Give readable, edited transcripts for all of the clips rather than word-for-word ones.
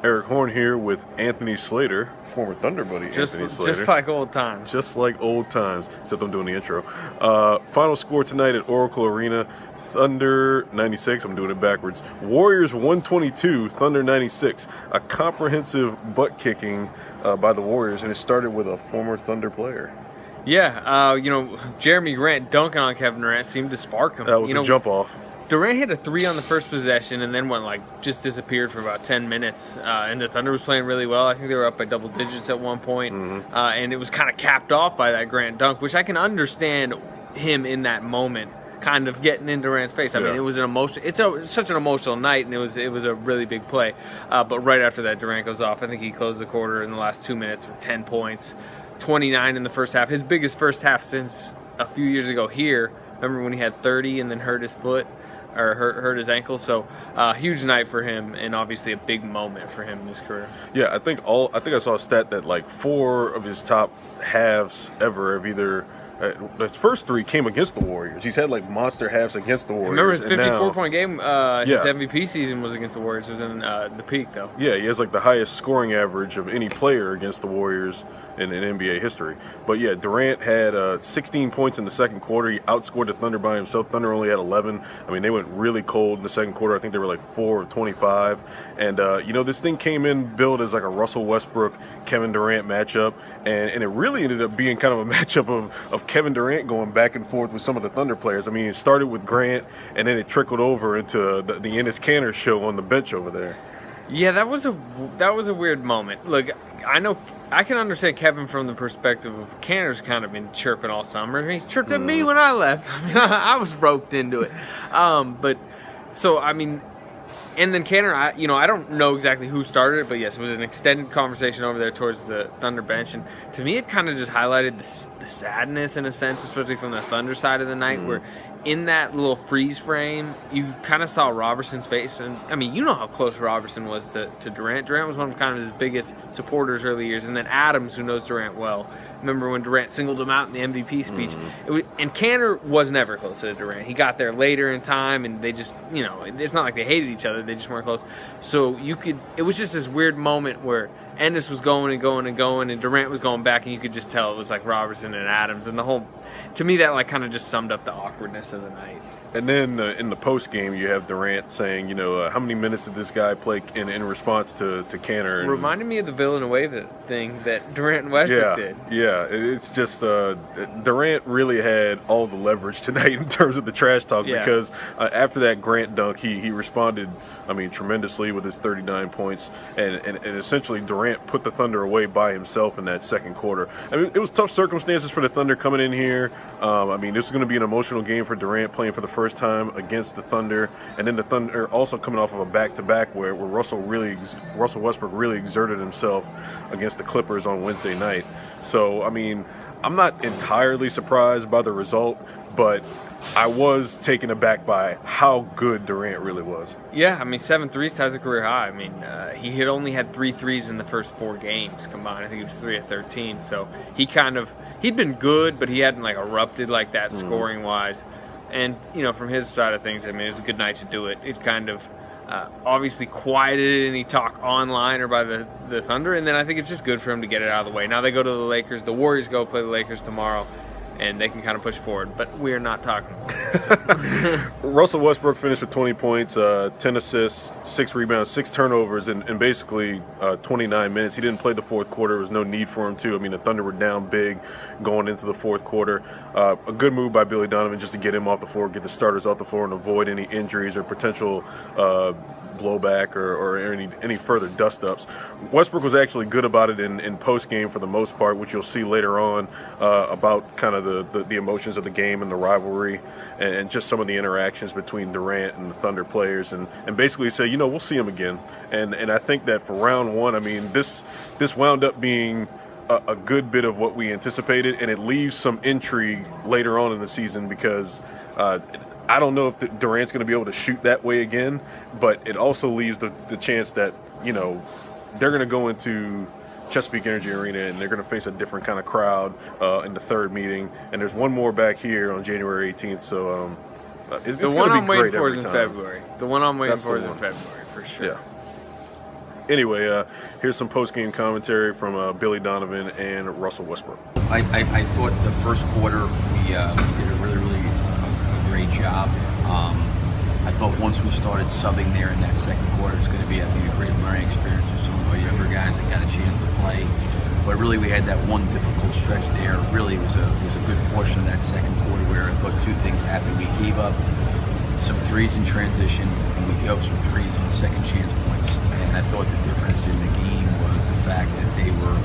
Eric Horn here with Anthony Slater, former Thunder buddy Anthony Slater. Just like old times. Just like old times, except I'm doing the intro. Final score tonight at Oracle Arena, Thunder 96, I'm doing it backwards. Warriors 122, Thunder 96. A comprehensive butt kicking by the Warriors, and it started with a former Thunder player. Yeah, Jeremy Grant dunking on Kevin Durant seemed to spark him. That was the jump off. Durant hit a 3 on the first possession and then just disappeared for about 10 minutes. And the Thunder was playing really well. I think they were up by double digits at one point. And it was kind of capped off by that Grant dunk, which I can understand him in that moment kind of getting in Durant's face. I mean, it was such an emotional night, and it was a really big play. But right after that, Durant goes off. I think he closed the quarter in the last 2 minutes with 10 points, 29 in the first half. His biggest first half since a few years ago here. Remember when he had 30 and then hurt his foot? Or hurt his ankle, so huge night for him, and obviously a big moment for him in his career. Yeah, I think I saw a stat that like 4 of his top halves ever have either his first 3 came against the Warriors. He's had like monster halves against the Warriors. Remember his 54-point game? His MVP season was against the Warriors. It was in the peak, though. Yeah, he has like the highest scoring average of any player against the Warriors in NBA history. But yeah, Durant had 16 points in the second quarter. He outscored the Thunder by himself. Thunder only had 11. I mean, they went really cold in the second quarter. I think they were like 4 of 25. And this thing came in billed as like a Russell Westbrook Kevin Durant matchup, and it really ended up being kind of a matchup of Kevin Durant going back and forth with some of the Thunder players. I mean, it started with Grant, and then it trickled over into the Enes Kanter show on the bench over there. Yeah, that was a weird moment. Look, I can understand Kevin from the perspective of Kanter's kind of been chirping all summer. He's chirped at me when I left. I mean, I was roped into it. And then Kanter, I don't know exactly who started it, but yes, it was an extended conversation over there towards the Thunder bench. And to me, it kind of just highlighted the sadness in a sense, especially from the Thunder side of the night, where in that little freeze frame, you kind of saw Roberson's face. And, I mean, you know how close Roberson was to Durant. Durant was one of kind of his biggest supporters early years. And then Adams, who knows Durant well. Remember when Durant singled him out in the MVP speech? And Kanter was never close to Durant. He got there later in time, and they just, it's not like they hated each other. They just weren't close. So it was just this weird moment where Ennis was going and going and going, and Durant was going back, and you could just tell it was like Robertson and Adams. And to me, that kind of just summed up the awkwardness of the night. And then in the post game, you have Durant saying, how many minutes did this guy play in response to Kanter? It reminded me of the Villanueva thing that Durant and Westbrook did. Yeah, it's just Durant really had all the leverage tonight in terms of the trash talk because after that Grant dunk, he responded, tremendously with his 39 points, and essentially Durant put the Thunder away by himself in that second quarter. I mean, it was tough circumstances for the Thunder coming in here. This is going to be an emotional game for Durant playing for the first time against the Thunder, and then the Thunder also coming off of a back-to-back where Russell Westbrook really exerted himself against the Clippers on Wednesday night. So, I'm not entirely surprised by the result, but I was taken aback by how good Durant really was. Yeah, 7 threes ties a career high. He had only had 3 threes in the first 4 games combined. I think it was 3 of 13. So he'd been good, but he hadn't erupted like that scoring wise. And from his side of things, it was a good night to do it. It kind of obviously quieted any talk online or by the Thunder, and then I think it's just good for him to get it out of the way. Now they go to the Lakers. The Warriors go play the Lakers tomorrow, and they can kind of push forward. But we're not talking about it. So. Russell Westbrook finished with 20 points, 10 assists, 6 rebounds, 6 turnovers in basically 29 minutes. He didn't play the fourth quarter. There was no need for him to. The Thunder were down big going into the fourth quarter. A good move by Billy Donovan just to get him off the floor, get the starters off the floor, and avoid any injuries or potential blowback or any further dust-ups. Westbrook was actually good about it in post-game for the most part, which you'll see later on about kind of the emotions of the game and the rivalry and just some of the interactions between Durant and the Thunder players and basically say, we'll see him again. And I think that for round one, this wound up being a good bit of what we anticipated, and it leaves some intrigue later on in the season because I don't know if Durant's going to be able to shoot that way again, but it also leaves the chance that, they're going to go into Chesapeake Energy Arena and they're going to face a different kind of crowd in the third meeting. And there's one more back here on January 18th, so it's the one going to I'm be waiting great for is every in time. February. The one I'm waiting That's for the is in one. February, for sure. Yeah. Anyway, here's some post-game commentary from Billy Donovan and Russell Westbrook. I thought the first quarter we did a really a great job. I thought once we started subbing there in that second quarter, it's going to be, I think, a great learning experience for some of our younger guys that got a chance to play. But really, we had that one difficult stretch there. Really, it was a good portion of that second quarter where I thought two things happened. We gave up some threes in transition, and we gave up some threes on second chance points. And I thought the difference in the game was the fact that they were,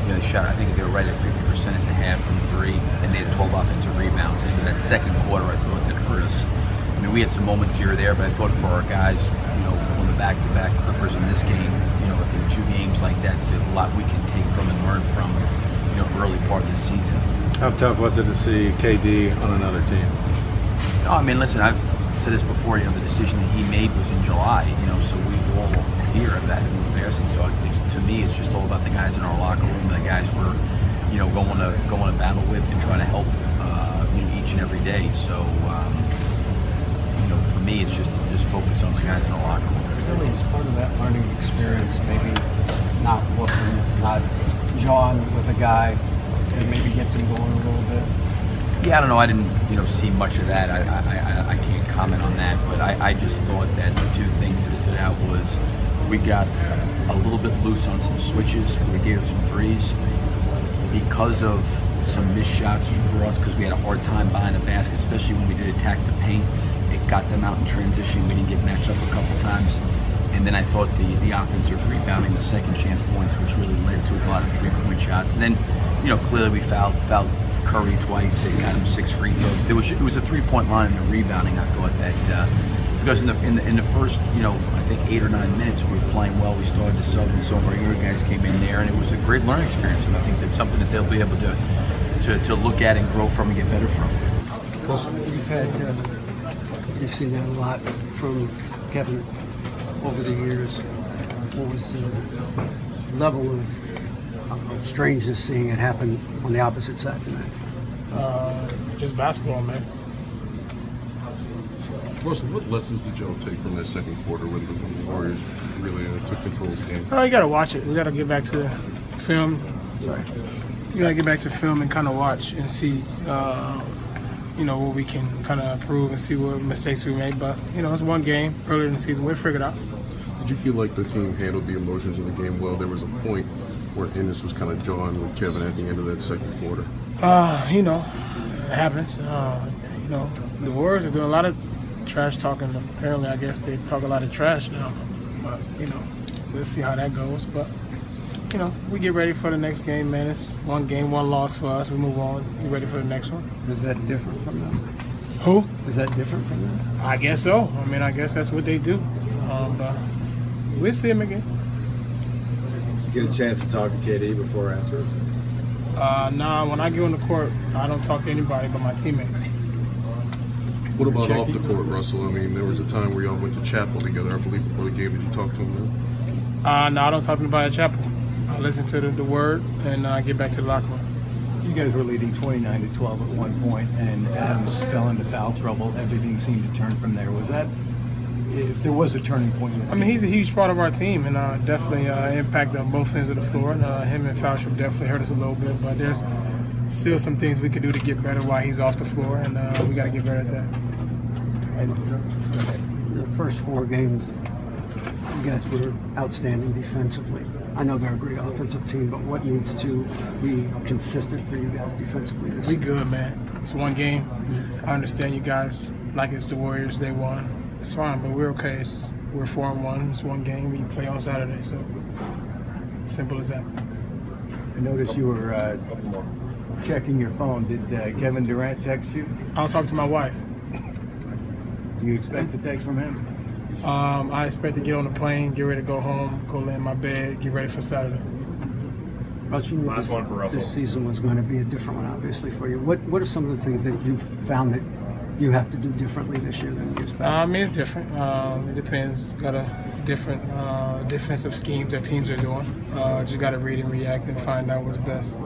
they shot, I think they were right at 50% at the half from three, and they had 12 offensive rebounds. And it was that second quarter I thought that hurt us. I mean, we had some moments here or there, but I thought for our guys, on the back-to-back Clippers in this game, I think two games like that, a lot we can take from and learn from, early part of this season. How tough was it to see KD on another team? No, I mean, listen, I've said this before, the decision that he made was in July, so we've all here have had to move fast, and so to me, it's just all about the guys in our locker room, the guys we're, going to battle with and trying to help, each and every day. So, for me, it's just focus on the guys in the locker room. Really, as part of that learning experience, maybe not jawing with a guy that maybe gets him going a little bit. Yeah, I don't know. I didn't, see much of that. I can't comment on that, but I just thought that the two things that stood out was we got a little bit loose on some switches. We gave up some threes because of some missed shots for us because we had a hard time buying the basket, especially when we did attack the paint. It got them out in transition. We didn't get matched up a couple times. And then I thought the offense was rebounding the second chance points, which really led to a lot of three-point shots. And then, clearly we fouled Curry twice. It got him 6 free throws. It was a three-point line in the rebounding. I thought that because in the first, I think 8 or 9 minutes we were playing well. We started to sub, and some of our younger guys came in there, and it was a great learning experience. And I think that's something that they'll be able to look at and grow from and get better from. You've seen that a lot from Kevin over the years. What was the level of strangeness seeing it happen on the opposite side tonight? Just basketball, man. Russell, what lessons did y'all take from that second quarter when the Warriors really took control of the game? Oh, you got to watch it. We got to get back to film. Sorry. You got to get back to film and kind of watch and see, what we can kind of improve and see what mistakes we made. But, it's one game earlier in the season. We'll figure it out. Did you feel like the team handled the emotions of the game well? There was a point where Ennis was kind of jawing with Kevin at the end of that second quarter. It happens. The Warriors are doing a lot of trash talking. Apparently, I guess they talk a lot of trash now. But, we'll see how that goes. But, we get ready for the next game, man. It's one game, one loss for us. We move on. Get ready for the next one. Is that different from them? Who? Is that different from them? I guess so. I guess that's what they do. But we'll see him again. Did you get a chance to talk to KD before or after? Nah, when I get on the court, I don't talk to anybody but my teammates. What about off the court, Russell? There was a time where y'all went to chapel together, I believe, before the game. Did you talk to him then? No, I don't talk to anybody at chapel. I listen to the word and get back to the locker room. You guys were leading 29-12 at one point, and Adams fell into foul trouble. Everything seemed to turn from there. Was that, if there was a turning point in this game? He's a huge part of our team and definitely impact on both ends of the floor. Him and foul trouble definitely hurt us a little bit, but there's still some things we could do to get better while he's off the floor, and we got to get better at that. And the first 4 games, you guys were outstanding defensively. I know they're a great offensive team, but what needs to be consistent for you guys defensively this season? We good, man. It's one game. I understand you guys like it's the Warriors. They won. It's fine, but we're okay. We're 4-1. It's one game. We play on Saturday, so simple as that. I noticed you were checking your phone. Did Kevin Durant text you? I'll talk to my wife. Do you expect a text from him? I expect to get on the plane, get ready to go home, go lay in my bed, get ready for Saturday. Russ, you knew this season was going to be a different one, obviously, for you. What are some of the things that you've found that you have to do differently this year than years past? It's different. It depends. Got a different defensive schemes that teams are doing. Just got to read and react and find out what's best.